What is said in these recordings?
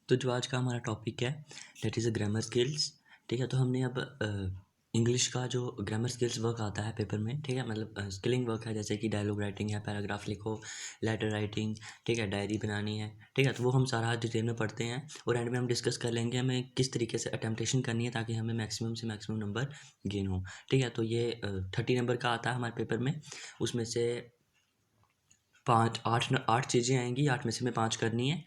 तो जो आज का हमारा टॉपिक है that is a grammar skills. ठीक है, तो हमने अब इंग्लिश का जो ग्रामर स्किल्स वर्क आता है पेपर में, ठीक है, मतलब स्किलिंग वर्क है, जैसे कि डायलॉग राइटिंग है, पैराग्राफ लिखो, लेटर राइटिंग, ठीक है, डायरी बनानी है, ठीक है, तो वो हम सारा डिटेल में पढ़ते हैं और एंड में हम डिस्कस कर लेंगे हमें किस तरीके से अटेम्प्टेशन करनी है ताकि हमें मैक्सिमम से मैक्सिमम नंबर गेन हो। ठीक है, तो ये 30 नंबर का आता है हमारे पेपर में। उसमें से पाँच आठ आठ चीज़ें आएंगी, 8 में से हमें 5 करनी है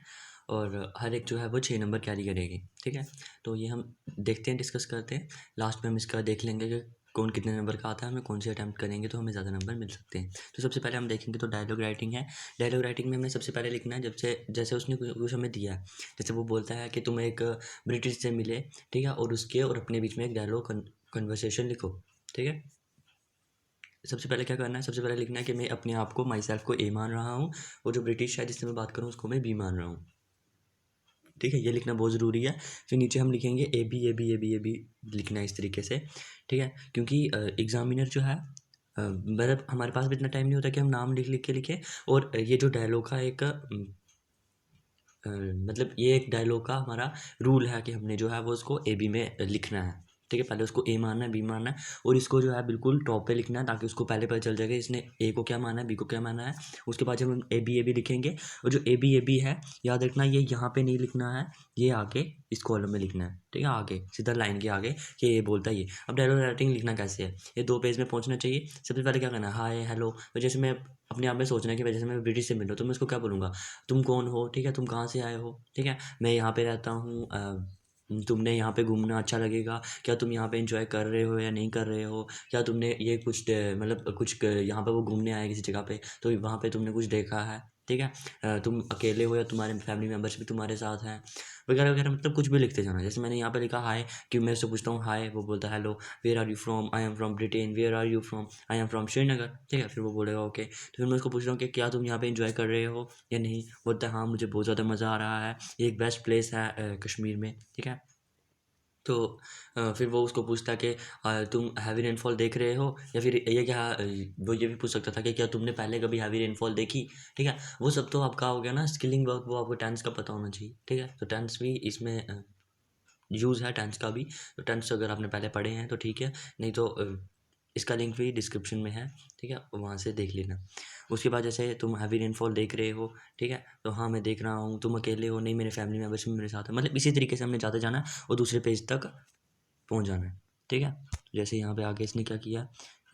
और हर एक जो है वो 6 नंबर कैरी करेगी। ठीक है, तो ये हम देखते हैं, डिस्कस करते हैं, लास्ट में हम इसका देख लेंगे कि कौन कितने नंबर का आता है, हमें कौन से अटैम्प्ट करेंगे तो हमें ज़्यादा नंबर मिल सकते हैं। तो सबसे पहले हम देखेंगे तो डायलॉग राइटिंग है। डायलॉग राइटिंग में हमें सबसे पहले लिखना है, जब से जैसे उसने कुछ हमें दिया है, जैसे वो बोलता है कि तुम एक ब्रिटिश से मिले, ठीक है, और उसके और अपने बीच में एक डायलॉग कन्वर्सेशन लिखो। ठीक है, सबसे पहले क्या करना है, सबसे पहले लिखना है कि मैं अपने आप को माई सेल्फ को ए मान रहा हूँ और जो ब्रिटिश है जिससे मैं बात करूँ उसको मैं बी मान रहा हूँ। ठीक है, ये लिखना बहुत ज़रूरी है। फिर नीचे हम लिखेंगे A B A B A B A B, लिखना है इस तरीके से। ठीक है, क्योंकि एग्जामिनर जो है मतलब हमारे पास भी इतना टाइम नहीं होता कि हम नाम लिख लिख के लिखें। और ये जो डायलॉग का एक मतलब ये एक डायलॉग का हमारा रूल है कि हमने जो है वो उसको ए बी में लिखना है। ठीक है, पहले उसको ए मानना है, बी मानना है और इसको जो है बिल्कुल टॉप पे लिखना है ताकि उसको पहले पता चल जाएगा इसने ए को क्या माना है, बी को क्या माना है। उसके बाद जब हम ए बी लिखेंगे, और जो ए बी है याद रखना, ये यहाँ पे नहीं लिखना है, ये आगे इस कॉलम में लिखना है। ठीक है, आगे सीधा लाइन के आगे कि ये बोलता है ये। अब डायलॉग राइटिंग लिखना कैसे है, ये 2 पेज में पहुँचना चाहिए। सबसे पहले क्या करना है, हाय हेलो। तो जैसे मैं अपने आप में सोचना है कि जैसे मैं ब्रिटिश से मिलूँ तो मैं उसको क्या बोलूँगा, तुम कौन हो, ठीक है, तुम कहाँ से आए हो, ठीक है, मैं यहाँ पे रहता हूँ, तुमने यहाँ पे घूमना अच्छा लगेगा, क्या तुम यहाँ पे एंजॉय कर रहे हो या नहीं कर रहे हो, क्या तुमने ये कुछ मतलब कुछ यहाँ पे वो घूमने आए किसी जगह पे तो वहाँ पे तुमने कुछ देखा है, ठीक है, तुम अकेले हो या तुम्हारे फैमिली मेम्बर्स भी तुम्हारे साथ हैं, वगैरह वगैरह, मतलब कुछ भी लिखते जाना। जैसे मैंने यहाँ पे लिखा हाय, कि मैं उससे पूछता हूँ हाय, वो बोलता है hello, where are you from, I am from Britain, where are you from, I am from Srinagar. ठीक है, फिर वो बोलेगा ओके, तो फिर मैं उसको पूछ रहा हूँ कि क्या तुम यहाँ पे एंजॉय कर रहे हो या नहीं, बोलता है हाँ मुझे बहुत ज़्यादा मज़ा आ रहा है, ये एक बेस्ट प्लेस है कश्मीर में। ठीक है, तो फिर वो उसको पूछता है कि तुम हैवी रेनफॉल देख रहे हो, या फिर ये क्या वो ये भी पूछ सकता था कि क्या तुमने पहले कभी हैवी रेनफॉल देखी। ठीक है, वो सब तो आपका हो गया ना स्किलिंग वर्क, वो आपको टेंस का पता होना चाहिए। ठीक है, तो टेंस भी इसमें यूज़ है टेंस का भी। तो टेंस अगर आपने पहले पढ़े हैं तो ठीक है, नहीं तो इसका लिंक भी डिस्क्रिप्शन में है, ठीक है, वहाँ से देख लेना। उसके बाद जैसे तुम हैवी रेनफॉल देख रहे हो, ठीक है, तो हाँ मैं देख रहा हूँ, तुम अकेले हो, नहीं मेरे फैमिली मेम्बर्स भी मेरे साथ हैं, मतलब इसी तरीके से हमने जाते जाना है और दूसरे पेज तक पहुँच जाना है। ठीक है, जैसे यहाँ पे आगे इसने क्या किया,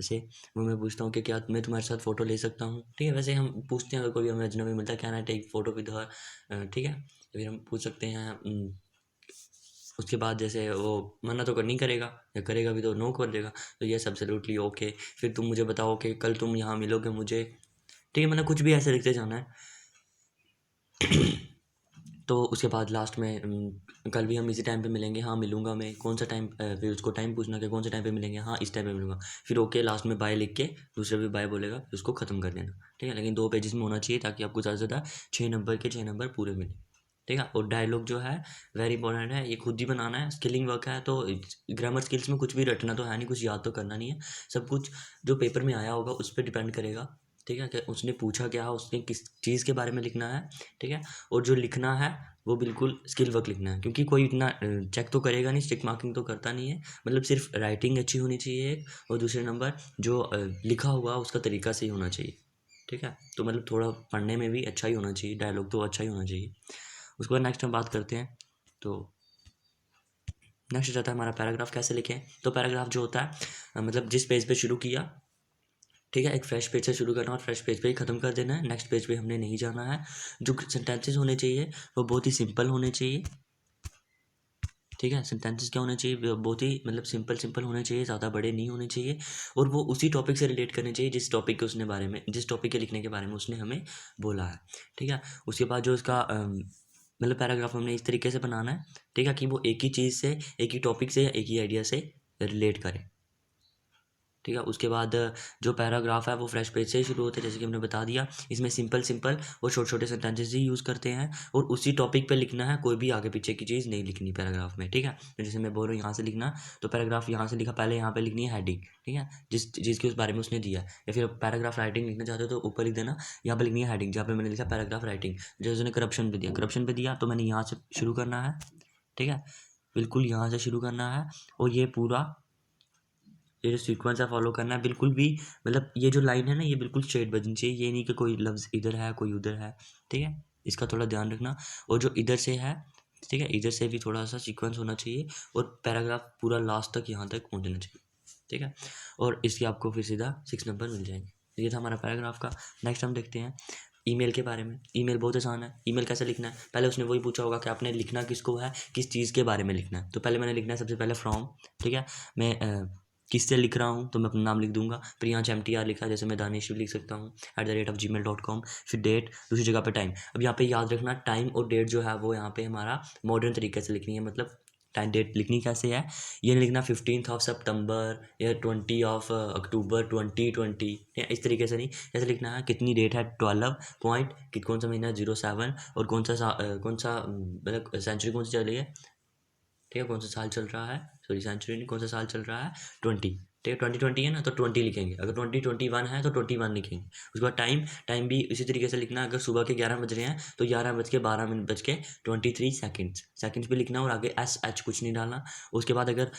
जैसे वो मैं पूछता हूँ कि क्या मैं तुम्हारे साथ फ़ोटो ले सकता हूँ। ठीक है, वैसे हम पूछते हैं अगर कोई हमें अजनबी मिलता है, can I take photo with her, ठीक है, तो फिर हम पूछ सकते हैं। उसके बाद जैसे वो मना तो कर नहीं करेगा, या करेगा भी तो नो कर देगा, तो यस एब्सोल्युटली ओके। फिर तुम मुझे बताओ कि कल तुम यहाँ मिलोगे मुझे। ठीक है, मतलब कुछ भी ऐसे लिखते जाना है। तो उसके बाद लास्ट में कल भी हम इसी टाइम पे मिलेंगे, हाँ मिलूंगा मैं, कौन सा टाइम, फिर उसको टाइम पूछना कि कौन से टाइम पे मिलेंगे, हाँ इस टाइम पे मिलूंगा, फिर ओके लास्ट में बाय लिख के दूसरे भी बाय बोलेगा, फिर उसको ख़त्म कर देना। ठीक है, लेकिन 2 पेजेस में होना चाहिए ताकि आपको ज़्यादा से ज़्यादा 6 नंबर के 6 नंबर पूरे मिले। ठीक है, और डायलॉग जो है वेरी इंपॉर्टेंट है, ये खुद ही बनाना है, स्किलिंग वर्क है, तो ग्रामर स्किल्स में कुछ भी रटना तो है नहीं, कुछ याद तो करना नहीं है, सब कुछ जो पेपर में आया होगा उस पर डिपेंड करेगा। ठीक है, कि उसने पूछा क्या, उसने किस चीज़ के बारे में लिखना है। ठीक है, और जो लिखना है वो बिल्कुल स्किल वर्क लिखना है, क्योंकि कोई इतना चेक तो करेगा नहीं, स्टिक मार्किंग तो करता नहीं है, मतलब सिर्फ राइटिंग अच्छी होनी चाहिए एक, और दूसरे नंबर जो लिखा हुआ उसका तरीका सही होना चाहिए। ठीक है, तो मतलब थोड़ा पढ़ने में भी अच्छा ही होना चाहिए, डायलॉग तो अच्छा ही होना चाहिए। उसके बाद नेक्स्ट हम बात करते हैं, तो नेक्स्ट जाता है हमारा पैराग्राफ कैसे लिखें। तो पैराग्राफ जो होता है मतलब जिस पेज पे शुरू किया, ठीक है, एक फ्रेश पेज से शुरू करना और फ्रेश पेज पे ही ख़त्म कर देना है, नेक्स्ट पेज पे हमने नहीं जाना है। जो सेंटेंसेस होने चाहिए वो बहुत ही सिंपल होने चाहिए। ठीक है, सेंटेंसेस क्या होने चाहिए, बहुत ही मतलब सिंपल सिंपल होने चाहिए, ज़्यादा बड़े नहीं होने चाहिए, और वो उसी टॉपिक से रिलेट करने चाहिए जिस टॉपिक के उसने बारे में, जिस टॉपिक के लिखने के बारे में उसने हमें बोला है। ठीक है, उसके बाद जो उसका मतलब पैराग्राफ हमने इस तरीके से बनाना है, ठीक है, कि वो एक ही चीज़ से, एक ही टॉपिक से या एक ही आइडिया से रिलेट करे। ठीक है। उसके बाद जो पैराग्राफ है वो फ्रेश पेज से ही शुरू होते हैं, जैसे कि हमने बता दिया। इसमें सिंपल सिंपल और छोटे छोटे सेंटेंसेस ही यूज़ करते हैं, और उसी टॉपिक पे लिखना है, कोई भी आगे पीछे की चीज़ नहीं लिखनी पैराग्राफ में, ठीक है। तो जैसे मैं बोल रहा हूँ यहाँ से लिखना, तो पैराग्राफ यहाँ से लिखा, पहले यहाँ पे लिखनी है हेडिंग, ठीक है, जिस चीज़ के उस बारे में उसने दिया है। या फिर पैराग्राफ राइटिंग लिखना चाहते हो तो ऊपर लिख देना, यहाँ पे लिखनी है हेडिंग, जहाँ पे मैंने लिखा पैराग्राफ राइटिंग। जैसे उसने करप्शन पे दिया, करप्शन पे दिया तो मैंने यहाँ से शुरू करना है, ठीक है, बिल्कुल यहाँ से शुरू करना है। और ये पूरा ये जो सीक्वेंस है फॉलो करना है, बिल्कुल भी मतलब ये जो लाइन है ना, ये बिल्कुल स्ट्रेट बजनी चाहिए, ये नहीं कि कोई लफ्ज़ इधर है कोई उधर है, ठीक है, इसका थोड़ा ध्यान रखना। और जो इधर से है, ठीक है, इधर से भी थोड़ा सा सीक्वेंस होना चाहिए, और पैराग्राफ पूरा लास्ट तक यहाँ तक पहुँचना चाहिए, ठीक है। और इसकी आपको फिर सीधा 6 नंबर मिल जाएंगे। ये था हमारा पैराग्राफ का। नेक्स्ट हम देखते हैं ईमेल के बारे में। ईमेल बहुत आसान है। ईमेल कैसे लिखना है, पहले उसने वही पूछा होगा कि आपने लिखना किसको है, किस चीज़ के बारे में लिखना है। तो पहले मैंने लिखना है सबसे पहले फ्रॉम, ठीक है, मैं किससे लिख रहा हूँ, तो मैं अपना नाम लिख दूंगा। फिर यहाँ MTR लिखा है, जैसे मैं दानिश भी लिख सकता हूँ @gmail.com। फिर डेट, दूसरी जगह पे टाइम। अब यहाँ पे याद रखना टाइम और डेट जो है वो यहाँ पे हमारा मॉडर्न तरीके से लिखनी है, मतलब टाइम डेट लिखनी कैसे है, ये नहीं लिखना 15 सितंबर या 20 अक्टूबर 2020, या इस तरीके से नहीं। जैसे लिखना है कितनी डेट है 12 पॉइंट कि कौन सा महीना 07, और कौन सा मतलब सेंचुरी कौन सी चल रही है, ठीक है, कौन सा साल चल रहा है, सॉरी सेंचुरी नहीं, कौन सा साल चल रहा है 20, ठीक है, 2020 है ना तो 20 लिखेंगे। अगर 2021 है तो 21 लिखेंगे। उसके बाद टाइम, टाइम भी इसी तरीके से लिखना। अगर सुबह के 11 बज रहे हैं तो 11:12 सेकंड्स भी लिखना, और आगे SH कुछ नहीं डालना। उसके बाद अगर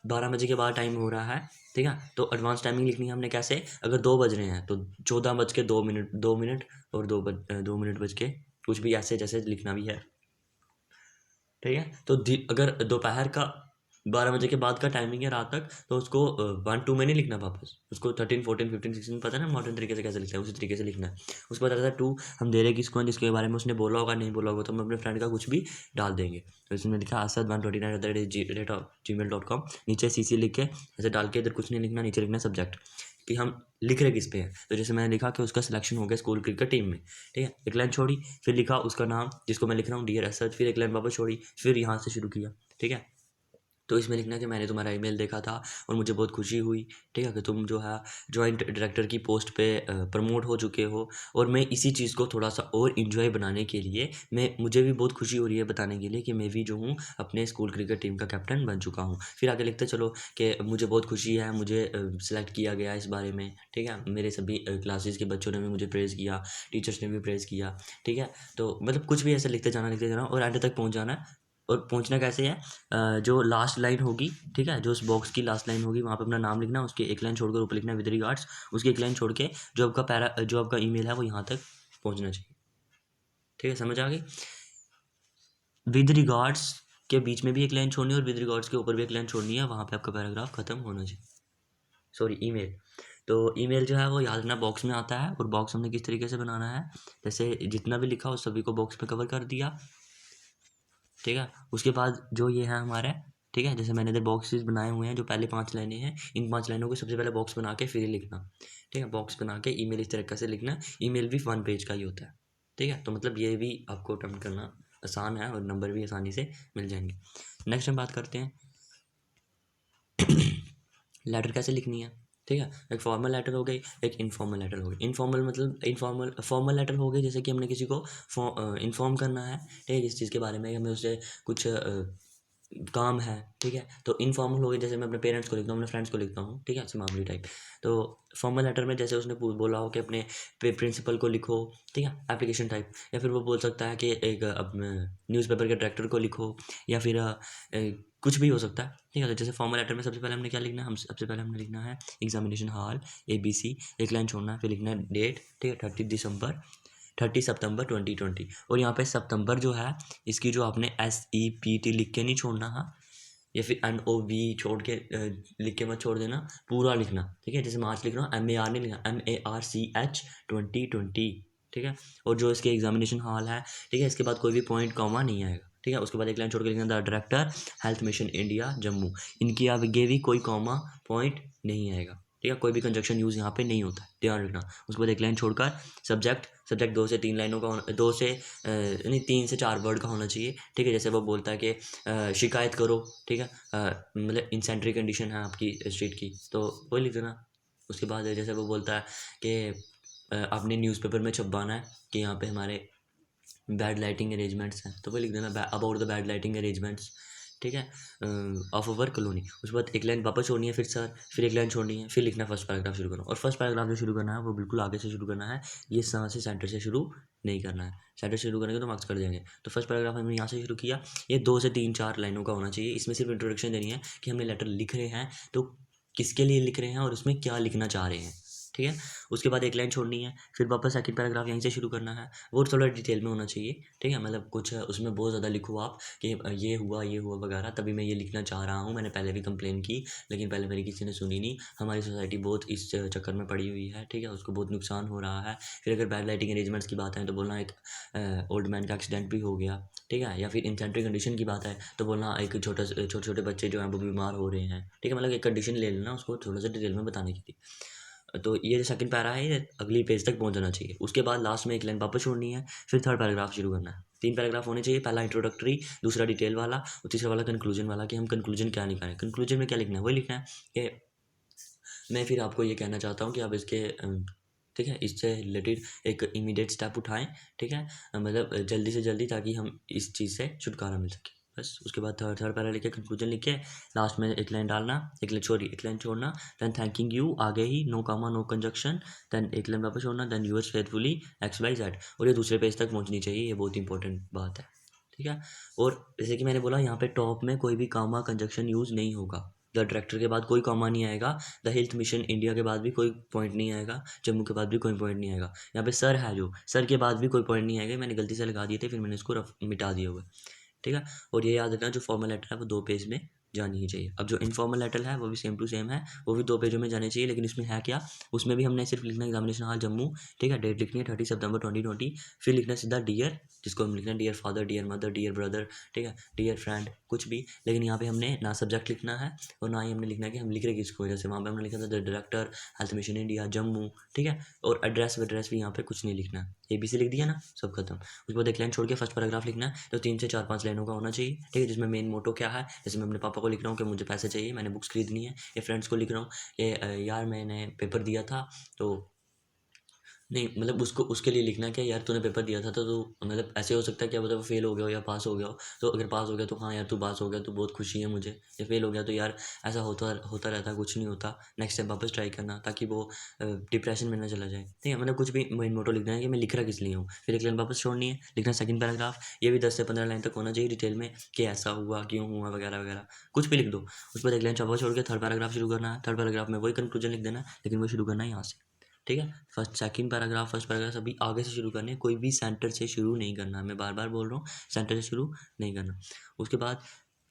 12 बजे के बाद टाइम हो रहा है, ठीक है, तो एडवांस टाइमिंग लिखनी है हमने कैसे, अगर 2 बज रहे हैं तो 14:02 और 2 मिनट बज के कुछ भी, ऐसे जैसे लिखना भी है, ठीक है। तो अगर दोपहर का 12 बजे के बाद का टाइमिंग है रात तक, तो उसको 1 2 में नहीं लिखना वापस, उसको 13 14 15 16 पता है ना मॉडर्न तरीके से कैसे लिखते हैं, उसी तरीके से लिखना है। उसके बाद आता है 2, हम दे रहे हैं किसको, जिसके बारे में उसने बोला होगा, नहीं बोला होगा तो हम अपने फ्रेंड का कुछ भी डाल देंगे। तो इसमें लिखा asad129@gmail.com, नीचे CC लिख के ऐसे डाल के, इधर कुछ नहीं लिखना, नीचे लिखना सब्जेक्ट कि हम लिख रहे किस पे हैं। तो जैसे मैंने लिखा कि उसका सिलेक्शन हो गया स्कूल क्रिकेट टीम में, ठीक है, एक लाइन छोड़ी, फिर लिखा उसका नाम जिसको मैं लिख रहा हूँ डियर असद, फिर एक लाइन वापस छोड़ी, फिर यहाँ से शुरू किया, ठीक है। तो इसमें लिखना है कि मैंने तुम्हारा ईमेल देखा था और मुझे बहुत खुशी हुई, ठीक है, कि तुम जो है जॉइंट डायरेक्टर की पोस्ट पे प्रमोट हो चुके हो, और मैं इसी चीज़ को थोड़ा सा और इन्जॉय बनाने के लिए मुझे भी बहुत खुशी हो रही है बताने के लिए कि मैं भी जो हूँ अपने स्कूल क्रिकेट टीम का कैप्टन बन चुका हूँ। फिर आगे लिखते चलो कि मुझे बहुत खुशी है, मुझे सेलेक्ट किया गया इस बारे में, ठीक है, मेरे सभी क्लासेस के बच्चों ने भी मुझे प्रेज़ किया, टीचर्स ने भी प्रेज़ किया, ठीक है। तो मतलब कुछ भी ऐसे लिखते जाना और एंड तक पहुँच जाना है। और पहुंचना कैसे है, जो लास्ट लाइन होगी, ठीक है, जो उस बॉक्स की लास्ट लाइन होगी वहाँ पे अपना नाम लिखना, उसके एक लाइन छोड़कर ऊपर लिखना विद रिगार्ड्स, उसकी एक लाइन छोड़ के जो आपका ईमेल है वो यहाँ तक पहुँचना चाहिए, ठीक है, समझ आ गई। विद रिगार्ड्स के बीच में भी एक लाइन छोड़नी है, और विद रिगार्ड्स के ऊपर भी एक लाइन छोड़नी है, वहाँ पे आपका पैराग्राफ खत्म होना चाहिए। Sorry, email. तो ईमेल जो है वो याद रखना बॉक्स में आता है, और बॉक्स हमने किस तरीके से बनाना है, जैसे जितना भी लिखा उस सभी को बॉक्स में कवर कर दिया, ठीक है। उसके बाद जो ये है हमारे, ठीक है, जैसे मैंने इधर बॉक्सेस बनाए हुए हैं, जो पहले 5 लाइनें हैं, इन 5 लाइनों को सबसे पहले बॉक्स बना के फिर ही लिखना, ठीक है, बॉक्स बना के ईमेल इस तरीके से लिखना। ईमेल भी 1 पेज का ही होता है, ठीक है, तो मतलब ये भी आपको अटेम्प्ट करना आसान है, और नंबर भी आसानी से मिल जाएंगे। नेक्स्ट हम बात करते हैं लेटर कैसे लिखनी है, ठीक है। एक फॉर्मल लेटर हो गई, एक इनफॉर्मल लेटर हो गई। इनफॉर्मल मतलब फॉर्मल लेटर हो गई जैसे कि हमने किसी को इन्फॉर्म करना है, ठीक है, जिस चीज़ के बारे में हमें उससे कुछ काम है, ठीक है। तो इनफॉर्मल हो गई जैसे मैं अपने पेरेंट्स को लिखता हूँ, अपने फ्रेंड्स को लिखता हूँ, ठीक है, ऐसे मामूली टाइप। तो फॉर्मल लेटर में जैसे उसने बोला हो कि अपने प्रिंसिपल को लिखो, ठीक है, एप्लीकेशन टाइप। या फिर वो बोल सकता है कि एक न्यूज़पेपर के डायरेक्टर को लिखो, या फिर कुछ भी हो सकता है, ठीक है। तो जैसे फॉर्मल लेटर में सबसे पहले हमने क्या लिखना है, हम सबसे पहले हमने लिखना है एग्जामिनेशन हॉल ABC, एक लाइन छोड़ना है, फिर लिखना है डेट, ठीक है, 30 सितंबर 2020। और यहाँ पे सितंबर जो है इसकी जो आपने SEPT लिख के नहीं छोड़ना, हाँ, या फिर NOV छोड़ के लिख के मत छोड़ देना, पूरा लिखना, ठीक है। जैसे मार्च लिख रहा हूँ MAR नहीं लिखना, MARCH 2020, ठीक है। और जो इसके एग्जामिनेशन हॉल है, ठीक है, इसके बाद कोई भी पॉइंट कॉमा नहीं आएगा, ठीक है। उसके बाद एक लाइन छोड़ के लिखना the director health mission India Jammu, इनकी आगे भी कोई कॉमा पॉइंट नहीं आएगा, ठीक है, कोई भी कंजक्शन यूज़ यहाँ पे नहीं होता है, ध्यान रखना। उसके बाद एक लाइन छोड़कर सब्जेक्ट 2 से 3 लाइनों का होना, 2 से नहीं 3 से 4 वर्ड का होना चाहिए। ठीक है, जैसे वो बोलता है कि शिकायत करो। ठीक है, मतलब इंसेंट्री कंडीशन है आपकी स्ट्रीट की, तो वही लिख देना। उसके बाद जैसे वो बोलता है कि आपने न्यूज़पेपर में छपवाना है कि यहाँ पे हमारे बैड लाइटिंग अरेंजमेंट्स हैं, तो वो लिख देना about the bad lighting arrangements. ठीक है, ऑफ अवर कॉलोनी। उसके बाद एक लाइन वापस छोड़नी है फिर सर, फिर एक लाइन छोड़नी है, फिर लिखना फर्स्ट पैराग्राफ शुरू करना। और फर्स्ट पैराग्राफ जो शुरू करना है वो बिल्कुल आगे से शुरू करना है, ये यहाँ से सेंटर से शुरू नहीं करना है। सेंटर से शुरू करेंगे तो मार्क्स कट जाएंगे। तो फर्स्ट पैराग्राफ हमने यहाँ से शुरू किया, ये 2 से 3-4 लाइनों का होना चाहिए। इसमें सिर्फ इंट्रोडक्शन देनी है कि हमें लेटर लिख रहे हैं तो किसके लिए लिख रहे हैं और उसमें क्या लिखना चाह रहे हैं। ठीक है, उसके बाद एक लाइन छोड़नी है, फिर वापस सेकंड पैराग्राफ यहीं से शुरू करना है, वो थोड़ा डिटेल में होना चाहिए। ठीक है, मतलब कुछ उसमें बहुत ज़्यादा लिखो आप कि ये हुआ वगैरह, तभी मैं ये लिखना चाह रहा हूँ, मैंने पहले भी कंप्लेन की लेकिन पहले मेरी किसी ने सुनी नहीं, हमारी सोसाइटी बहुत इस चक्कर में पड़ी हुई है। ठीक है, उसको बहुत नुकसान हो रहा है। फिर अगर बैड लाइटिंग अरेंजमेंट्स की बात है तो बोलना एक ओल्ड मैन का एक्सीडेंट भी हो गया। ठीक है, या फिर इंसेंट्री कंडीशन की बात है तो बोलना एक छोटे छोटे बच्चे जो हैं वो बीमार हो रहे हैं। ठीक है, मतलब एक कंडीशन ले लेना, उसको थोड़ा सा डिटेल में बताने की थी। तो ये जो सेकंड पैरा है ये अगली पेज तक पहुंच जाना चाहिए। उसके बाद लास्ट में एक लाइन वापस छोड़नी है, फिर थर्ड पैराग्राफ शुरू करना है। 3 पैराग्राफ होने चाहिए, पहला इंट्रोडक्टरी, दूसरा डिटेल वाला और तीसरा वाला कंक्लूजन वाला, कि हम कंक्लूजन क्या निकालें। कंक्लूजन में क्या लिखना है वही लिखना है कि मैं फिर आपको ये कहना चाहता हूँ कि आप इसके ठीक है, इससे रिलेटेड एक इमीडिएट स्टेप उठाएं। ठीक है, मतलब जल्दी से जल्दी, ताकि हम इस चीज़ से छुटकारा मिल सके। बस उसके बाद थर्ड थर्ड पैरा लिखे, कंक्लूजन लिखे, लास्ट में एक लाइन डालना, एक लाइन छोड़ना, देन थैंकिंग यू आगे ही, नो कामा नो कंजक्शन, देन एक लाइन वापस छोड़ना, देन यूअर्स फेथफुली XYZ। और ये दूसरे पेज तक पहुंचनी चाहिए, ये बहुत इंपॉर्टेंट बात है। ठीक है, और जैसे कि मैंने बोला यहाँ पे टॉप में कोई भी कामा कंजक्शन यूज़ नहीं होगा। द डायरेक्टर के बाद कोई कॉमा नहीं आएगा, द हेल्थ मिशन इंडिया के बाद भी कोई पॉइंट नहीं आएगा, जम्मू के बाद भी कोई पॉइंट नहीं आएगा। यहाँ पे सर है, जो सर के बाद भी कोई पॉइंट नहीं आएगा, मैंने गलती से लगा दिए थे, फिर मैंने इसको मिटा दिया हुआ है। ठीक है, और ये याद रखना जो फॉर्मल लेटर है वो 2 पेज में जानी ही चाहिए। अब जो इनफॉर्मल लेटर है वो भी सेम टू सेम है, वो भी 2 पेजों में जाने चाहिए, लेकिन इसमें है क्या, उसमें भी हमने सिर्फ लिखना एग्जामिनेशन हॉल जम्मू। ठीक है, डेट लिखनी है 30 सितंबर 2020, फिर लिखना सीधा डियर, जिसको हम लिखना है dear father, dear mother, dear brother, ठीक है, डियर फ्रेंड, कुछ भी। लेकिन यहाँ पे हमने ना सब्जेक्ट लिखना है और ना ही हमने लिखना है कि हम लिख रहे किसको है। जैसे वहाँ पे हमने लिखा था the director health mission India Jammu. ठीक है, और एड्रेस भी यहाँ पे कुछ नहीं लिखना है, ABC लिख दिया ना, सब खत्म। उसके बाद एक लाइन छोड़ के फर्स्ट पैराग्राफ लिखना है, तो 3 से 4-5 लाइनों का होना चाहिए। ठीक है, जिसमें मेन मोटो क्या है, जैसे मैं अपने पापा को लिख रहा हूँ कि मुझे पैसे चाहिए, मैंने बुक्स खरीदनी है, या फ्रेंड्स को लिख रहा हूँ कि यार मैंने पेपर दिया था, तो नहीं मतलब उसको उसके लिए लिखना क्या, यार तूने पेपर दिया था तो तू मतलब ऐसे हो सकता है क्या, मतलब फेल हो गया हो या पास हो गया हो। तो अगर पास हो गया तो हाँ यार तू पास हो गया तो बहुत खुशी है मुझे, या फेल हो गया तो यार ऐसा होता होता रहता है, कुछ नहीं होता, नेक्स्ट टाइम वापस ट्राई करना, ताकि वो डिप्रेशन में ना चला जाए। ठीक है, मतलब कुछ भी मेन मोटो लिखना है कि मैं लिख रहा किस लिए हूँ। फिर एक लाइन वापस छोड़नी है, लिखना सेकंड पैराग्राफ, ये भी 10 से 15 लाइन तक होना चाहिए डिटेल में, कि ऐसा हुआ क्यों हुआ वगैरह वगैरह, कुछ भी लिख दो। उस पर एक लाइन वापस छोड़ के थर्ड पैराग्राफ शुरू करना है, थर्ड पैराग्राफ में वही कंक्लूजन लिख देना है, लेकिन वो शुरू करना है यहाँ से। ठीक है, फर्स्ट पैराग्राफ सभी आगे से शुरू करने हैं, कोई भी सेंटर से शुरू नहीं करना, मैं बार बार बोल रहा हूँ, सेंटर से शुरू नहीं करना। उसके बाद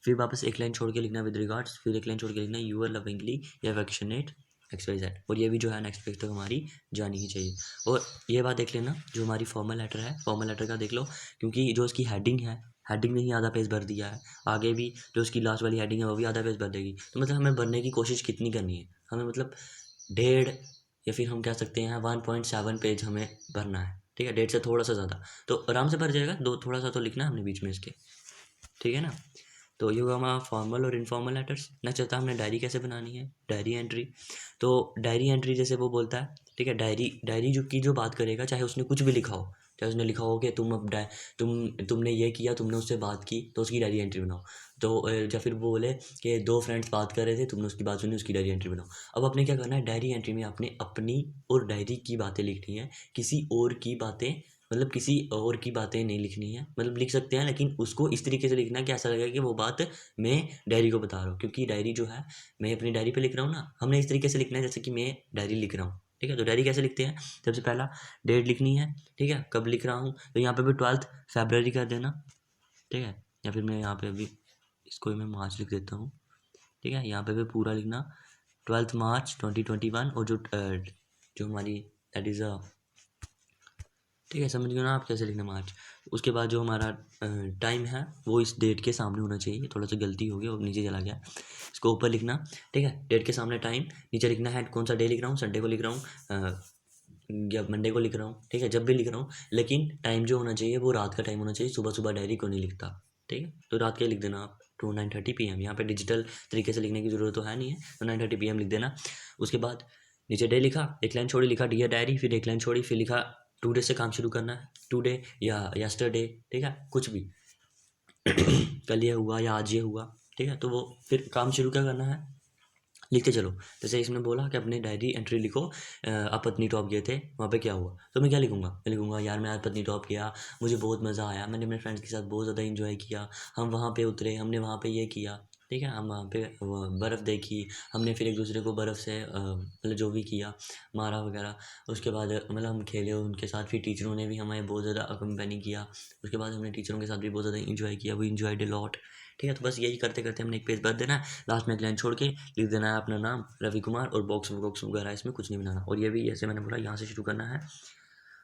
फिर वापस एक लाइन छोड़ के लिखना विद रिगार्ड्स, फिर एक लाइन छोड़ के लिखना यूर लविंगली या वैक्सीनेट XYZ। और ये भी जो है नेक्स्ट पेज तक हमारी जानी ही चाहिए। और ये बात देख लेना, जो हमारी फॉर्मल लेटर है, फॉर्मल लेटर का देख लो, क्योंकि जो इसकी हेडिंग है, हेडिंग ने ही आधा पेज भर दिया है, आगे भी जो उसकी लास्ट वाली हेडिंग है वो भी आधा पेज भर देगी। तो मतलब हमें भरने की कोशिश कितनी करनी है, हमें मतलब 1.5 या फिर हम कह सकते हैं 1.7 पेज हमें भरना है। ठीक है, 1.5 से थोड़ा सा ज़्यादा तो आराम से भर जाएगा, दो थोड़ा सा तो लिखना है हमने बीच में इसके। ठीक है ना, तो ये हुआ हमारा फॉर्मल और इनफॉर्मल लेटर्स। नेक्स्ट चलता है हमने डायरी कैसे बनानी है, डायरी एंट्री। तो डायरी एंट्री जैसे वो बोलता है, ठीक है, डायरी डायरी जो बात करेगा, चाहे उसने कुछ भी लिखा हो, चाहे उसने लिखा हो कि तुम अब तुमने ये किया, तुमने उससे बात की, तो उसकी डायरी एंट्री बनाओ। तो या फिर वो बोले कि 2 फ्रेंड्स बात कर रहे थे, तुमने उसकी बात सुनी, उसकी डायरी एंट्री बनाओ। अब आपने क्या करना है, डायरी एंट्री में आपने अपनी और डायरी की बातें लिखनी है, किसी और की बातें, मतलब किसी और की बातें नहीं लिखनी है, मतलब लिख सकते हैं लेकिन उसको इस तरीके से लिखना है कि ऐसा लगेगा कि वो बात मैं डायरी को बता रहा हूँ, क्योंकि डायरी जो है मैं अपनी डायरी पे लिख रहा हूँ ना, हमने इस तरीके से लिखना है जैसे कि मैं डायरी लिख रहा हूँ। ठीक है, तो डायरी कैसे लिखते हैं, सबसे पहला डेट लिखनी है। ठीक है, कब लिख रहा हूँ, तो यहाँ पे भी 12 फरवरी कर देना। ठीक है, या फिर मैं यहाँ पे अभी इसको ही मैं मार्च लिख देता हूँ। ठीक है, यहाँ पे भी पूरा लिखना 12 मार्च 2021, और जो हमारी दैट इज़ ठीक ठीक है, समझ गए ना आप कैसे लिखना मार्च। उसके बाद जो हमारा टाइम है वो इस डेट के सामने होना चाहिए, थोड़ा सा गलती हो गई और नीचे चला गया, इसको ऊपर लिखना। ठीक है, डेट के सामने टाइम, नीचे लिखना है कौन सा डे लिख रहा हूँ, संडे को लिख रहा हूँ या मंडे को लिख रहा हूँ। ठीक है, जब भी लिख रहा हूँ, लेकिन टाइम जो होना चाहिए वो रात का टाइम होना चाहिए, सुबह सुबह डायरी को नहीं लिखता। ठीक है, तो रात के लिख देना आप 9:30 PM। यहाँ पे डिजिटल तरीके से लिखने की ज़रूरत तो है नहीं है, तो 9:30 PM लिख देना। उसके बाद नीचे डे लिखा, एक लाइन छोड़ी, लिखा डियर डायरी, फिर एक लाइन छोड़ी, फिर लिखा टुडे से काम शुरू करना है, टुडे या यस्टरडे। ठीक है, कुछ भी कल ये हुआ या आज ये हुआ। ठीक है, तो वो फिर काम शुरू क्या करना है, लिखते चलो। जैसे इसमें बोला कि अपनी डायरी एंट्री लिखो, आप पत्नी टॉप गए थे, वहाँ पे क्या हुआ, तो मैं क्या लिखूंगा, मैं लिखूंगा यार मैं आज पत्नी टॉप गया, मुझे बहुत मज़ा आया, मैंने अपने फ्रेंड्स के साथ बहुत ज़्यादा इंजॉय किया, हम वहाँ पे उतरे, हमने वहाँ पे ये किया। ठीक है, हम वहाँ पे बर्फ़ देखी, हमने फिर एक दूसरे को बर्फ़ से मतलब जो भी किया, मारा वगैरह। उसके बाद मतलब हम खेले उनके साथ, फिर टीचरों ने भी हमें बहुत ज़्यादा अकम्पेनी किया। उसके बाद हमने टीचरों के साथ भी बहुत ज़्यादा इंजॉय किया, वी इंजॉयड अ लॉट। ठीक है, तो बस यही करते करते हमने एक पेज भर देना है, लास्ट में एक लाइन छोड़ के लिख देना है अपना नाम रवि कुमार, और बॉक्स वॉक्स वगैरह इसमें कुछ नहीं बनाना। और ये भी जैसे मैंने बोला यहाँ से शुरू करना है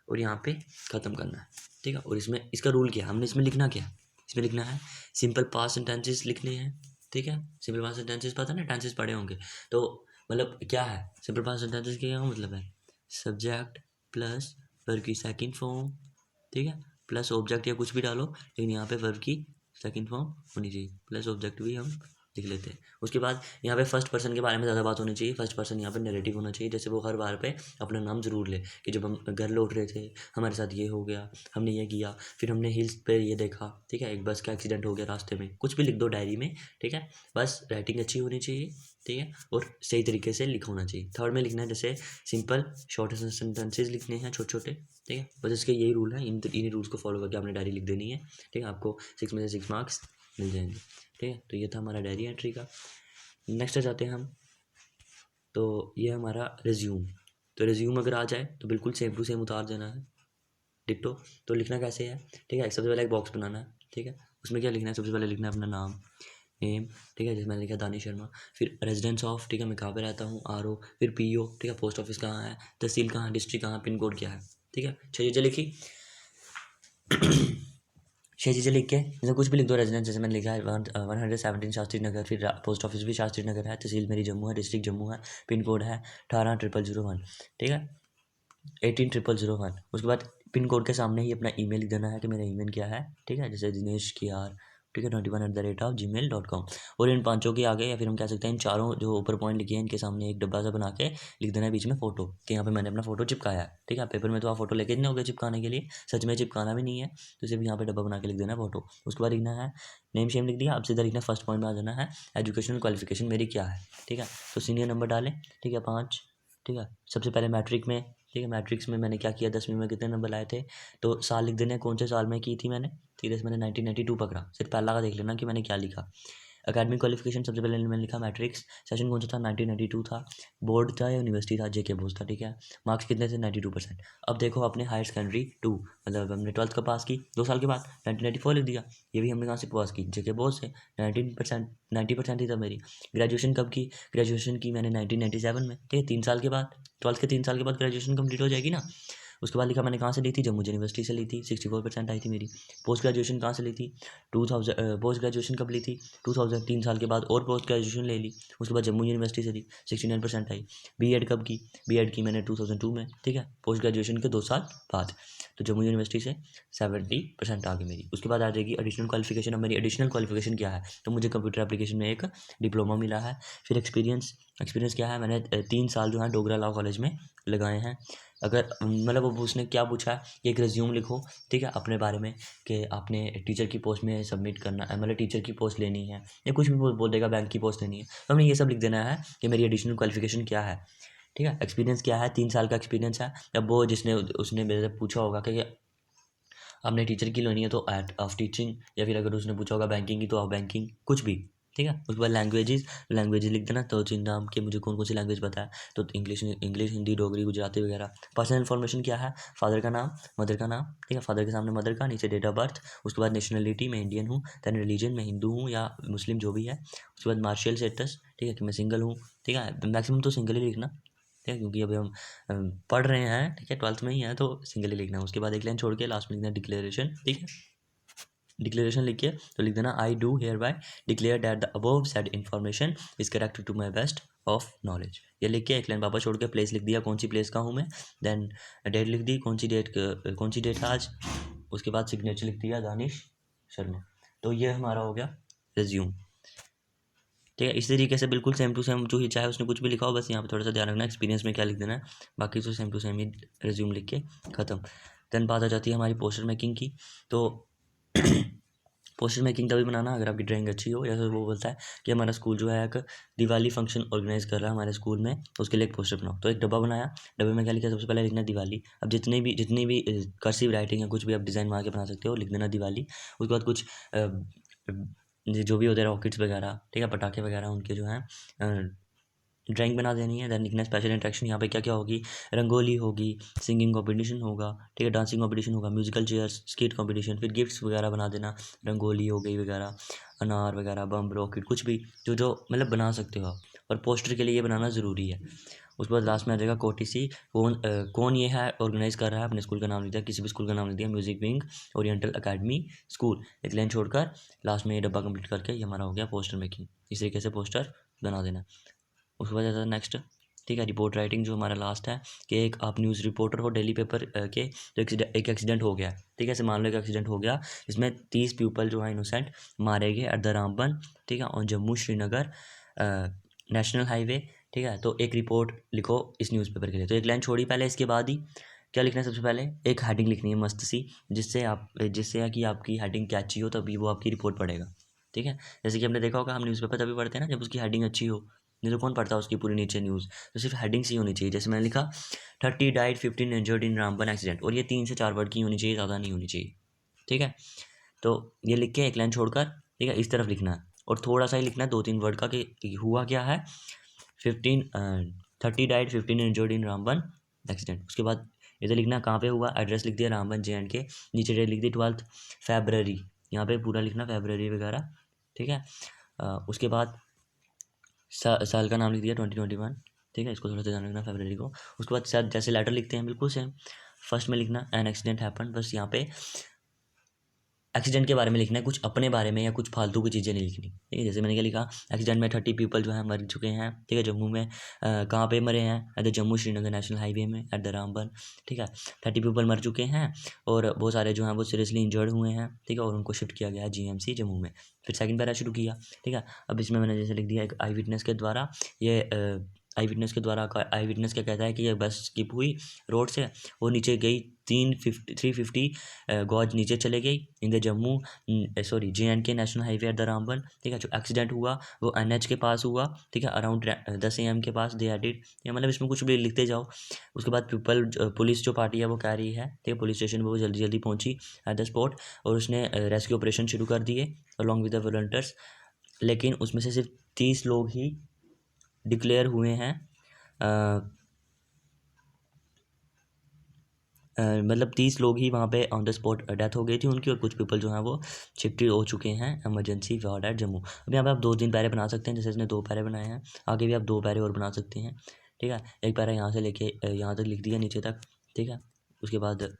और यहाँ पे ख़त्म करना है। ठीक है, और इसमें इसका रूल क्या है, हमने इसमें लिखना क्या है, इसमें लिखना है सिंपल पास्ट सेंटेंसेस लिखने हैं। ठीक है, सिंपल पास्ट सेंटेंसेस पता ना, टेंसेस पढ़े होंगे तो मतलब क्या है सिंपल पास्ट सेंटेंसेस के, क्या मतलब है, सब्जेक्ट प्लस वर्ब की सेकंड फॉर्म। ठीक है, प्लस ऑब्जेक्ट या कुछ भी डालो, लेकिन यहाँ पे वर्ब की सेकंड फॉर्म होनी चाहिए, प्लस ऑब्जेक्ट भी हम लिख लेते हैं। उसके बाद यहाँ पे फर्स्ट पर्सन के बारे में ज़्यादा बात होनी चाहिए, फर्स्ट पर्सन यहाँ पे नैरेटिव होना चाहिए, जैसे वो हर बार पे अपना नाम ज़रूर ले कि जब हम घर लौट रहे थे हमारे साथ ये हो गया, हमने ये किया, फिर हमने हिल्स पे ये देखा। ठीक है, एक बस का एक्सीडेंट हो गया रास्ते में, कुछ भी लिख दो डायरी में। ठीक है, बस राइटिंग अच्छी होनी चाहिए। ठीक है, और सही तरीके से लिखा होना चाहिए। थर्ड में लिखना है जैसे सिंपल शॉर्ट सेंटेंसेज लिखने हैं छोटे छोटे। ठीक है, बस इसके यही रूल है, इन्हीं रूल्स को फॉलो करके आपने डायरी लिख देनी है। ठीक है, आपको 6 में से 6 मार्क्स मिल जाएंगे। ठीक है, तो ये था हमारा डायरी एंट्री का। नेक्स्ट आ जाते हैं हम, तो ये हमारा रिज्यूम। तो रिज्यूम अगर आ जाए तो बिल्कुल सेम टू सेम उतार देना है, डिट्टो। तो लिखना कैसे है, ठीक है, सबसे पहले एक बॉक्स बनाना है। ठीक है, उसमें क्या लिखना है, सबसे पहले लिखना है अपना नाम, नेम। ठीक है, जैसे मैंने लिखा दानिश शर्मा, फिर रेजिडेंस ऑफ, ठीक है, मैं कहाँ पे रहता हूँ, RO, फिर PO, ठीक है, पोस्ट ऑफिस कहाँ है, तहसील कहाँ, डिस्ट्रिक्ट कहाँ, पिन कोड क्या है। ठीक है, 6 चीज़ें लिखी। 6 चीज़ें लिख के जैसे कुछ भी लिख दो, रेजिडेंस जैसे मैंने लिखा है 117 शास्त्री नगर, फिर पोस्ट ऑफिस भी शास्त्री नगर है, तहसील मेरी जम्मू है, डिस्ट्रिक्ट जम्मू है, पिन कोड है 18,001। ठीक है, 18,001। उसके बाद पिन कोड के सामने ही अपना ईमेल लिख देना है कि मेरा ईमेल क्या है। ठीक है, जैसे दिनेश KR, ठीक है, 21@gmail.com। और इन पांचों के आगे या फिर हम कह सकते हैं इन चारों जो ऊपर पॉइंट लिखे हैं इनके सामने एक डब्बा सा बना के लिख देना है बीच में फ़ोटो, कि यहाँ पे मैंने अपना फ़ोटो चिपकाया है। ठीक है, पेपर में तो आप फोटो लेके नहीं होगे चिपकाने के लिए, सच में चिपकाना भी नहीं है, तो सिर्फ यहाँ पे डब्बा बना के लिख देना है फ़ोटो। उसके बाद लिखना है नेम शेम लिख दिया, अब सीधा लिखना फर्स्ट पॉइंट में आ जाना है एजुकेशनल क्वालिफिकेशन मेरी क्या है। ठीक है, तो सीनियर नंबर डालें। ठीक है, 5। ठीक है, सबसे पहले मैट्रिक में, ठीक है, मैट्रिक्स में मैंने क्या किया, 10वीं में कितने नंबर लाए थे, तो साल लिख देने कौन से साल में की थी मैंने। ठीक है, मैंने 1992 पकड़ा, सिर्फ पहला का देख लेना कि मैंने क्या लिखा। एकेडमिक क्वालिफिकेशन सबसे पहले मैंने लिखा मैट्रिक्स, सेशन कौन सा था, 1992 था, बोर्ड था या यूनिवर्सिटी था, JK बोस था। ठीक है, मार्क्स कितने थे, 92%। अब देखो अपने हायर सेकेंडरी 2, मतलब हमने 12th का पास की 2 साल के बाद 1994 लिख दिया। ये भी हमने कहाँ से पास की, JK बोस से, 19%, 90% ही था मेरी। ग्रेजुएशन कब की, ग्रेजुएशन की मैंने 1997 में। ठीक है, 3 साल के बाद, 12th के 3 साल के बाद ग्रेजुएशन कंप्लीट हो जाएगी ना। उसके बाद लिखा मैंने कहाँ से ली थी, जम्मू यूनिवर्सिटी से ली थी, 64% आई थी मेरी। पोस्ट ग्रेजुएशन कहाँ से ली थी, 2000, पोस्ट ग्रेजुएशन कब ली थी, 2000, 3 साल के बाद और पोस्ट ग्रेजुएशन ले ली। उसके बाद जम्मू यूनिवर्सिटी से ली, 69% आई। BEd कब की, BEd की मैंने 2002 में। ठीक है, पोस्ट ग्रेजुएशन के 2 साल बाद, तो जम्मू यूनिवर्सिटी से 70% आ गई मेरी। उसके बाद आ जाएगी एडिशनल क्वालिफिकेशन। अब मेरी एडिशनल क्वालिफिकेशन क्या है, तो मुझे कंप्यूटर एप्लीकेशन में एक डिप्लोमा मिला है। फिर एक्सपीरियंस, एक्सपीरियंस क्या है, मैंने 3 साल जो है डोगरा लॉ कॉलेज में लगाए हैं। अगर मतलब अब उसने क्या पूछा है कि एक रिज्यूम लिखो, ठीक है, अपने बारे में, कि आपने टीचर की पोस्ट में सबमिट करना है, मतलब टीचर की पोस्ट लेनी है या कुछ भी बोल देगा, बैंक की पोस्ट लेनी है, तो हमने ये सब लिख देना है कि मेरी एडिशनल क्वालिफिकेशन क्या है। ठीक है, एक्सपीरियंस क्या है, 3 साल का एक्सपीरियंस है। अब वो जिसने उसने मेरे से पूछा होगा कि आपने टीचर की लेनी है तो एट ऑफ टीचिंग, या फिर अगर उसने पूछा होगा बैंकिंग की तो ऑफ बैंकिंग, कुछ भी। ठीक है, उसके बाद लैंग्वेजेस, लैंग्वेजेस लिख देना, तो जिन नाम के मुझे कौन कौन सी लैंग्वेज पता है, तो इंग्लिश, हिंदी, डोगरी, गुजराती वगैरह। पर्सनल इन्फॉर्मेशन क्या है, फादर का नाम, मदर का नाम। ठीक है, फादर के सामने मदर का, नीचे डेट ऑफ बर्थ। उसके बाद नेशनलिटी, मैं इंडियन हूँ। दैन रिलीजन, मैं हिंदू हूँ या मुस्लिम जो भी है। उसके बाद मार्शियल स्टेटस, ठीक है, कि मैं सिंगल हूँ। ठीक है, मैक्सिमम तो सिंगल ही लिखना, ठीक है, क्योंकि अभी हम पढ़ रहे हैं, ठीक है, 12th में ही है, तो सिंगल ही लिखना है। उसके बाद एक लाइन छोड़ के लास्ट में लिखना है डिक्लेरेशन, ठीक है। डिक्लेरेशन लिख के तो लिख देना I do hereby declare that the above said information is correct to my best of knowledge. ये लिख के एक लाइन वापस छोड़ के प्लेस लिख दिया, कौन सी प्लेस का हूँ मैं। देन डेट लिख दी, कौन सी डेट है आज। उसके बाद सिग्नेचर लिख दिया दानिश शर्मा। तो ये हमारा हो गया रिज्यूम। ठीक है, इसी तरीके से बिल्कुल सेम टू सेम, जो ही चाहे उसने कुछ भी लिखा हो, बस यहाँ पे थोड़ा सा ध्यान रखना एक्सपीरियंस में क्या लिख देना है, बाकी तो सेम टू सेम ही रिज्यूम लिख के ख़त्म। देन बात आ जाती है हमारी पोस्टर मेकिंग की। तो पोस्टर मेकिंग तभी बनाना अगर आपकी ड्राइंग अच्छी हो। जैसे वो बोलता है कि हमारा स्कूल जो है एक दिवाली फंक्शन ऑर्गेनाइज कर रहा है हमारे स्कूल में, उसके लिए एक पोस्टर बनाओ। तो एक डब्बा बनाया, डब्बे में क्या लिखा, सबसे पहले लिखना दिवाली। अब जितनी भी कर्सिव राइटिंग है, कुछ भी आप डिज़ाइन बना के बना सकते हो, लिख देना दिवाली। उसके बाद कुछ जो भी होते हैं रॉकेट्स वगैरह, ठीक है, पटाखे वगैरह, उनके जो हैं ड्राइंग बना देनी है। देन लिखना स्पेशल इंट्रैक्शन, यहाँ पे क्या क्या होगी, रंगोली होगी, सिंगिंग कंपटीशन होगा, ठीक है, डांसिंग कंपटीशन होगा, म्यूजिकल चेयर्स, स्किट कंपटीशन, फिर गिफ्ट्स वगैरह बना देना, रंगोली हो गई वगैरह, अनार वगैरह, बम, रॉकेट, कुछ भी जो जो मतलब बना सकते हो आप। और पोस्टर के लिए ये बनाना ज़रूरी है। उसके बाद लास्ट में आ जाएगा कोटीसी, कौन ये है ऑर्गेनाइज कर रहा है, अपने स्कूल का नाम लिख दिया, किसी भी स्कूल का नाम लिख दिया, music wing oriental academy school, एक लाइन छोड़कर लास्ट में ये डब्बा कंप्लीट करके ये हमारा हो गया पोस्टर मेकिंग। इस तरीके से पोस्टर बना देना। उसके बाद आता है नेक्स्ट, ठीक है, रिपोर्ट राइटिंग जो हमारा लास्ट है, कि एक आप न्यूज़ रिपोर्टर हो डेली पेपर के, तो एक एक्सीडेंट हो गया, ठीक है, ऐसे मान लो एक एक्सीडेंट हो गया, इसमें 30 पीपल जो है इनोसेंट मारे गए एट द रामबन, ठीक है, और जम्मू श्रीनगर नेशनल हाईवे, ठीक है। तो एक रिपोर्ट लिखो इस न्यूज़पेपर के लिए। तो एक लाइन छोड़ी पहले, इसके बाद ही क्या लिखना है, सबसे पहले एक हेडिंग लिखनी है मस्त सी, जिससे कि आपकी हेडिंग कैची हो, तभी वो आपकी रिपोर्ट पढ़ेगा, ठीक है। जैसे कि हमने देखा होगा, हम न्यूज़पेपर तभी पढ़ते हैं ना जब उसकी हेडिंग अच्छी हो, नहीं तो कौन पढ़ता है उसकी पूरी नीचे न्यूज़। तो सिर्फ हेडिंग सी होनी चाहिए। जैसे मैंने लिखा 30 died 15 injured in Ramban accident, और ये 3 से 4 वर्ड की होनी चाहिए, ज़्यादा नहीं होनी चाहिए, ठीक है। तो ये लिख के एक लाइन छोड़कर, ठीक है, इस तरफ लिखना है, और थोड़ा सा ही लिखना है 2-3 वर्ड का कि हुआ क्या है। 30 died 15 injured in Ramban accident. उसके बाद इधर लिखना कहाँ पे हुआ, एड्रेस लिख दिया रामबन JNK, नीचे डेट लिख दी 12 फरवरी, यहाँ पे पूरा लिखना फरवरी वगैरह, ठीक है। उसके बाद साल का नाम लिख दिया 2021, ठीक है, इसको थोड़ा सा ध्यान रखना फरवरी को। उसके बाद शायद जैसे लेटर लिखते हैं बिल्कुल सेम, फर्स्ट में लिखना एन एक्सीडेंट हैपन, बस यहाँ पे एक्सीडेंट के बारे में लिखना है, कुछ अपने बारे में या कुछ फालतू की चीज़ें नहीं लिखनी, ठीक है। जैसे मैंने क्या लिखा, एक्सीडेंट में 30 पीपल जो है मर चुके हैं, ठीक है, जम्मू में, कहाँ पे मरे हैं, at the Jammu Srinagar national highway में एट द रामबन, ठीक है। 30 पीपल मर चुके हैं, और बहुत सारे जो हैं वो सीरियसली इंजर्ड हुए हैं, ठीक है, और उनको शिफ्ट किया गया है GMC जम्मू में। फिर सेकंड पैरा शुरू किया, ठीक है। अब इसमें मैंने जैसे लिख दिया, एक आई विटनेस के द्वारा ये आई विटनेस क्या कहता है कि ये बस स्किप हुई रोड से, वो नीचे गई 350 गॉज नीचे चले गई in the Jammu JNK national highway at the Ramban, ठीक है। जो एक्सीडेंट हुआ वो NH के पास हुआ, ठीक है, अराउंड 10 AM के पास दे एडिट, या मतलब इसमें कुछ भी लिखते जाओ। उसके बाद पुलिस जो पार्टी है वो कह रही है, ठीक है, पुलिस स्टेशन पर वो जल्दी जल्दी पहुंची एट द स्पॉट, और उसने रेस्क्यू ऑपरेशन शुरू कर दिए अलॉन्ग विद द वॉलंटियर्स। लेकिन उसमें से सिर्फ 30 लोग ही डिक्लेयर हुए हैं, मतलब 30 लोग ही वहाँ पे ऑन द स्पॉट डेथ हो गई थी उनकी, और कुछ पीपल जो हैं वो शिफ्टेड हो चुके हैं एमरजेंसी वार्ड एट जम्मू। अब यहाँ पे आप 2-3 पैरे बना सकते हैं, जैसे इसने 2 पैरे बनाए हैं, आगे भी आप 2 पैरे और बना सकते हैं, ठीक है। एक पैरा यहाँ से लेके यहाँ तक लिख दिया नीचे तक, ठीक है। उसके बाद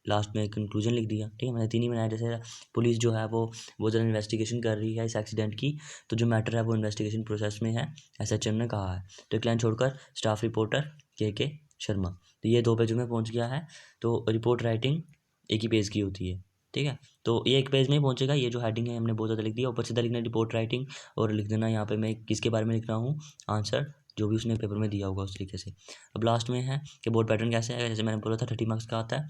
लास्ट में कंक्लूजन लिख दिया, ठीक है। मैंने 3 ही बनाया। जैसे पुलिस जो है वो ज़रा इन्वेस्टिगेशन कर रही है इस एक्सीडेंट की, तो जो मैटर है वो इन्वेस्टिगेशन प्रोसेस में है, SHM ने कहा है। तो एक लाइन छोड़कर स्टाफ रिपोर्टर KK शर्मा। तो ये 2 पेजों में पहुंच गया है। तो रिपोर्ट राइटिंग एक ही पेज की होती है, ठीक है। तो ये एक पेज में ही पहुंचेगा। ये जो हेडिंग है हमने बहुत ज़्यादा लिख दिया, ऊपर सीधा लिखना रिपोर्ट राइटिंग, और लिख देना यहाँ पे मैं किसके बारे में लिख रहा हूँ, आंसर जो भी उसने पेपर में दिया होगा उस तरीके से। अब लास्ट में है कि बोर्ड पैटर्न कैसे आएगा। जैसे मैंने बोला था 30 मार्क्स का आता है,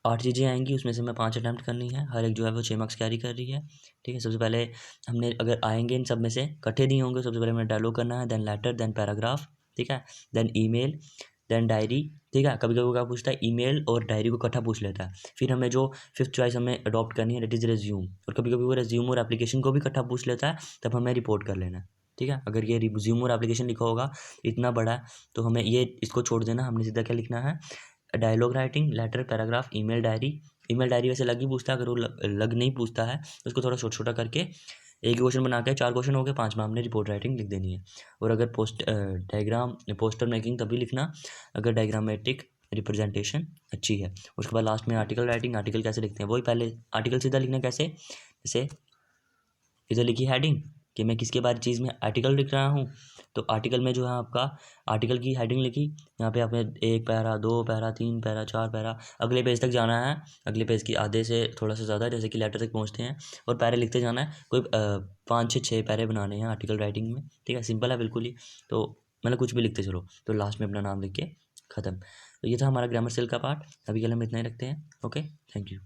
8 चीज़ें आएंगी, उसमें से मैं 5 अटैम्प्ट करनी है, हर एक जो है वो 6 मार्क्स कैरी कर रही है, ठीक है। सबसे पहले हमने अगर आएंगे इन सब में से इकट्ठे दिए होंगे, सबसे पहले हमें डायलॉग करना है, देन लेटर, देन पैराग्राफ, ठीक है, देन ईमेल, देन डायरी, ठीक है। कभी कभी क्या पूछता है, ईमेल और डायरी को इकट्ठा पूछ लेता है। फिर हमें जो 5th चॉइस हमें अडॉप्ट करनी है, दैट इज़ रेज्यूम, और कभी कभी वो रेज्यूम और एप्लीकेशन को भी इकट्ठा पूछ लेता है, तब हमें रिपोर्ट कर लेना है, ठीक है। अगर ये रिज्यूम और एप्लीकेशन लिखा होगा इतना बड़ा है, तो हमें ये इसको छोड़ देना, हमने सीधा क्या लिखना है, dialogue writing, letter, paragraph, email diary. Email diary वैसे लग ही पूछता है, अगर वो लग नहीं पूछता है तो उसको थोड़ा छोटा छोटा करके एक ही क्वेश्चन बना के 4 क्वेश्चन हो गए, 5 में हमने रिपोर्ट राइटिंग लिख देनी है। और अगर पोस्टर मेकिंग तभी लिखना अगर डायग्रामेटिक रिप्रेजेंटेशन अच्छी है। उसके बाद लास्ट में आर्टिकल राइटिंग। आर्टिकल कैसे लिखते हैं, वही पहले आर्टिकल सीधा लिखना कैसे, जैसे इधर लिखी हेडिंग कि मैं किसके बारे चीज़ में आर्टिकल लिख रहा हूँ, तो आर्टिकल में जो है आपका आर्टिकल की हेडिंग लिखी, यहाँ पे आपने 1 पैरा, 2 पैरा, 3 पैरा, 4 पैरा, अगले पेज तक जाना है, अगले पेज की आधे से थोड़ा सा ज़्यादा, जैसे कि लेटर तक पहुँचते हैं, और पैरे लिखते जाना है। कोई 5 से 6 पैरे बनाने हैं आर्टिकल राइटिंग में, ठीक है, सिंपल है बिल्कुल ही। तो मतलब कुछ भी लिखते चलो, तो लास्ट में अपना नाम लिख के ख़त्म। तो ये था हमारा ग्रामर सेल का पार्ट। अभी के लिए हम इतना ही रखते हैं। Okay, thank you.